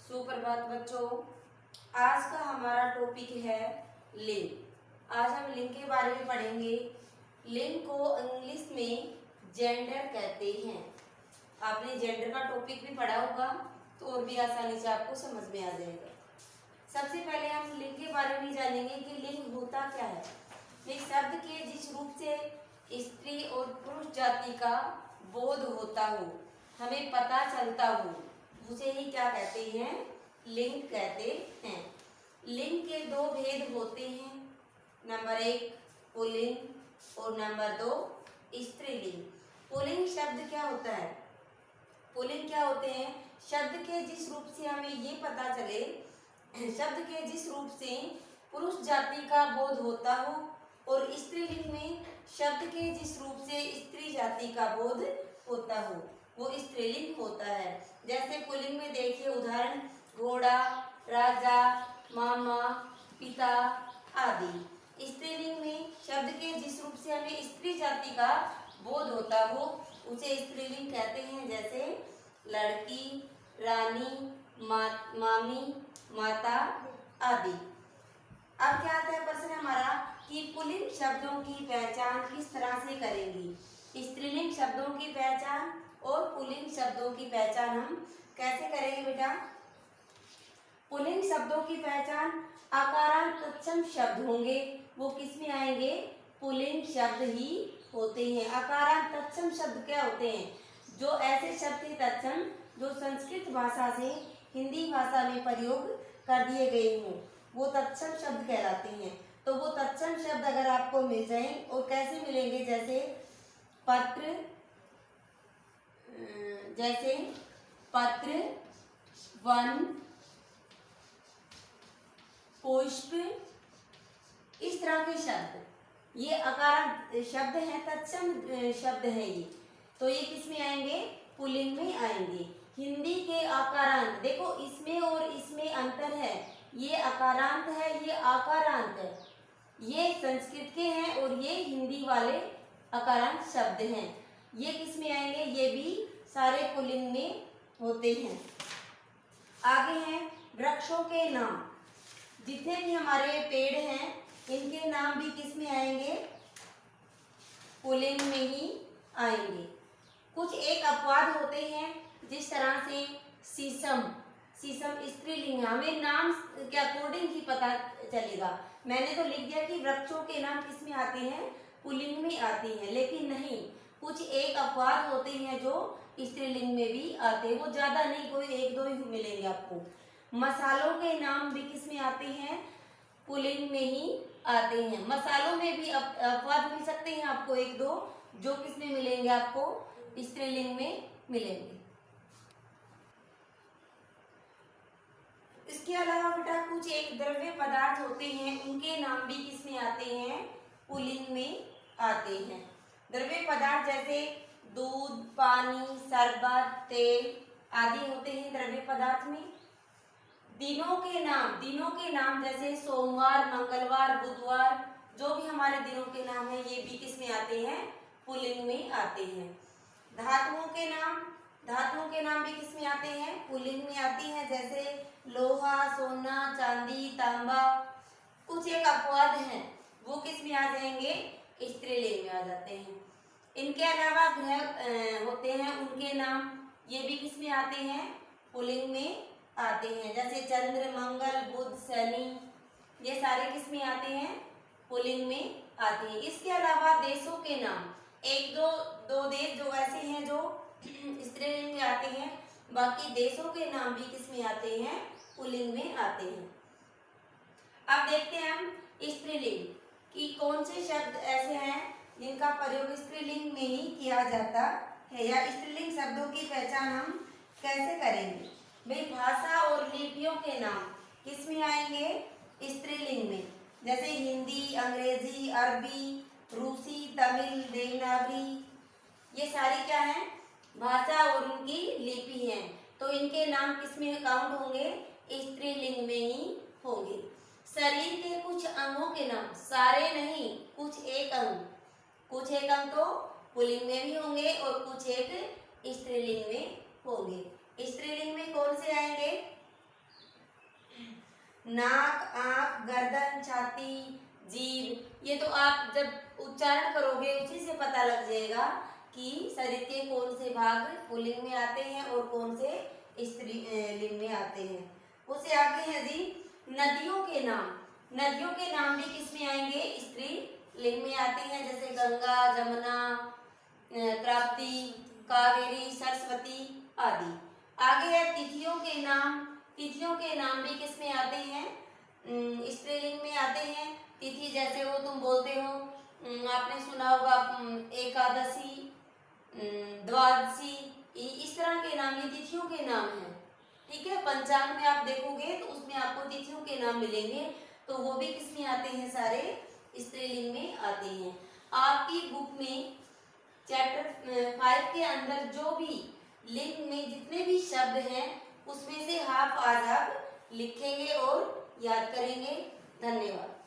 सुप्रभात बच्चों। आज का हमारा टॉपिक है लिंग। आज हम लिंग के बारे में पढ़ेंगे। लिंग को इंग्लिश में जेंडर कहते हैं। आपने जेंडर का टॉपिक भी पढ़ा होगा तो और भी आसानी से आपको समझ में आ जाएगा। सबसे पहले हम लिंग के बारे में जानेंगे कि लिंग होता क्या है। एक शब्द के जिस रूप से स्त्री और पुरुष जाति का बोध होता हो, हमें पता चलता हो, उसे ही क्या कहते हैं? लिंग कहते हैं। लिंग के दो भेद होते हैं। नंबर 1 पुल्लिंग और नंबर 2 स्त्रीलिंग। पुल्लिंग शब्द क्या होता है? पुल्लिंग क्या होते हैं? शब्द के जिस रूप से हमें ये पता चले, शब्द के जिस रूप से पुरुष जाति का बोध होता हो, और स्त्रीलिंग में शब्द के जिस रूप से स्त्री जाति का बोध होता हो, वो स्त्रीलिंग होता है। जैसे पुल्लिंग में देखिए उदाहरण घोड़ा, राजा, मामा, पिता आदि। स्त्रीलिंग में शब्द के जिस रूप से हमें स्त्री जाति का बोध होता हो, उसे स्त्रीलिंग कहते हैं। जैसे लड़की, रानी, मामी, माता आदि। अब क्या आता है प्रश्न हमारा कि पुल्लिंग शब्दों की पहचान किस तरह से करेंगी? स्त्रीलिंग शब्दों की पहचान और पुल्लिंग शब्दों की पहचान हम कैसे करेंगे बेटा? पुल्लिंग शब्दों की पहचान आकारांत तत्सम शब्द होंगे, वो किस में आएंगे? पुल्लिंग शब्द ही होते हैं। आकारांत तत्सम शब्द क्या होते हैं? जो ऐसे शब्द हैं तत्सम जो संस्कृत भाषा से हिंदी भाषा में प्रयोग कर दिए गए हों, वो तत्सम शब्द कहलाते हैं। तो वो तत्सम शब्द अगर आपको मिल जाए, और कैसे मिलेंगे? जैसे पत्र, वन, पुष्प, इस तरह के शब्द, ये आकार शब्द हैं, तत्सम शब्द हैं ये। तो ये किस में आएंगे? पुल्लिंग में आएंगे। हिंदी के आकारांत, देखो इसमें और इसमें अंतर है। ये आकारांत है, ये आकारांत है। ये संस्कृत के हैं और ये हिंदी वाले आकारांत शब्द हैं। ये किस में आएंगे? ये भी सारे पुल्लिंग में होते हैं। आगे हैं वृक्षों के नाम। जितने भी हमारे पेड़ हैं, इनके नाम भी किस में आएंगे? पुल्लिंग में ही आएंगे। कुछ एक अपवाद होते हैं, जिस तरह से शीशम, शीशम स्त्रीलिंग है, हमें नाम के अकॉर्डिंग ही पता चलेगा। मैंने तो लिख दिया कि वृक्षों के नाम किस में आते हैं? पुल्लिंग में आते हैं, लेकिन नहीं, कुछ एक अपवाद होते हैं जो स्त्रीलिंग में भी आते हैं। वो ज्यादा नहीं, कोई एक दो ही मिलेंगे आपको। मसालों के नाम भी किस में आते हैं? पुल्लिंग में ही आते हैं। मसालों में भी अपवाद मिल सकते हैं आपको एक दो, जो किस में मिलेंगे? आपको स्त्रीलिंग में मिलेंगे। इसके अलावा बेटा कुछ एक द्रव्य पदार्थ होते हैं, उनके नाम भी किस में आते हैं? पुल्लिंग में आते हैं। द्रव्य पदार्थ जैसे दूध, पानी, शरबत, तेल आदि होते हैं द्रव्य पदार्थ में। दिनों के नाम जैसे सोमवार, मंगलवार, बुधवार, जो भी हमारे दिनों के नाम है, ये भी किस में आते हैं? पुल्लिंग में आते हैं। धातुओं के नाम भी किस में आते हैं? पुल्लिंग में आती हैं। जैसे लोहा, सोना, चांदी, तांबा। कुछ एक अपवाद हैं, वो किस में आ जाएंगे? स्त्रीलिंग में आ जाते हैं। इनके अलावा ग्रह होते हैं, उनके नाम ये भी किस में आते हैं? पुल्लिंग में आते हैं। जैसे चंद्र, मंगल, बुध, शनि, ये सारे किस में आते हैं? पुल्लिंग में आते हैं। इसके अलावा देशों के नाम, एक दो देश जो ऐसे हैं जो स्त्रीलिंग में आते हैं, बाकी देशों के नाम भी किस में आते हैं? पुल्लिंग में आते हैं। अब देखते हैं हम स्त्रीलिंग कि कौन से शब्द ऐसे हैं जिनका प्रयोग स्त्रीलिंग में ही किया जाता है, या स्त्रीलिंग शब्दों की पहचान हम कैसे करेंगे? भाई भाषा और लिपियों के नाम किस में आएंगे? स्त्रीलिंग में। जैसे हिंदी, अंग्रेजी, अरबी, रूसी, तमिल, देवनागरी, ये सारी क्या है? भाषा और उनकी लिपि हैं। तो इनके नाम किस में काउंट होंगे? स्त्रीलिंग में ही होंगे। शरीर के कुछ अंगों के नाम, सारे नहीं, कुछ एक अंग तो पुल्लिंग में भी होंगे और कुछ एक स्त्रीलिंग में होंगे। स्त्रीलिंग में कौन से आएंगे? नाक, आँख, गर्दन, छाती, जीभ। ये तो आप जब उच्चारण करोगे उसी से पता लग जाएगा कि शरीर के कौन से भाग पुल्लिंग में आते हैं और कौन से स्त्रीलिंग में आते हैं। उससे आगे है जी नदियों के नाम। नदियों के नाम भी किस में आएंगे? स्त्रीलिंग में आते हैं, जैसे गंगा, जमुना, ताप्ती, कावेरी, सरस्वती आदि। आगे है तिथियों के नाम। तिथियों के नाम भी किस में आते हैं? स्त्रीलिंग में आते हैं। तिथि जैसे वो तुम बोलते हो, आपने सुना होगा एकादशी, द्वादशी, इस तरह के नाम ये तिथियों के नाम हैं। ठीक है, पंचांग में आप देखोगे तो उसमें आपको तिथियों के नाम मिलेंगे, तो वो भी किस में आते हैं? सारे स्त्रीलिंग में आते हैं। आपकी बुक में चैप्टर 5 के अंदर जो भी लिंग में जितने भी शब्द हैं उसमें से हाफ आज आप लिखेंगे और याद करेंगे। धन्यवाद।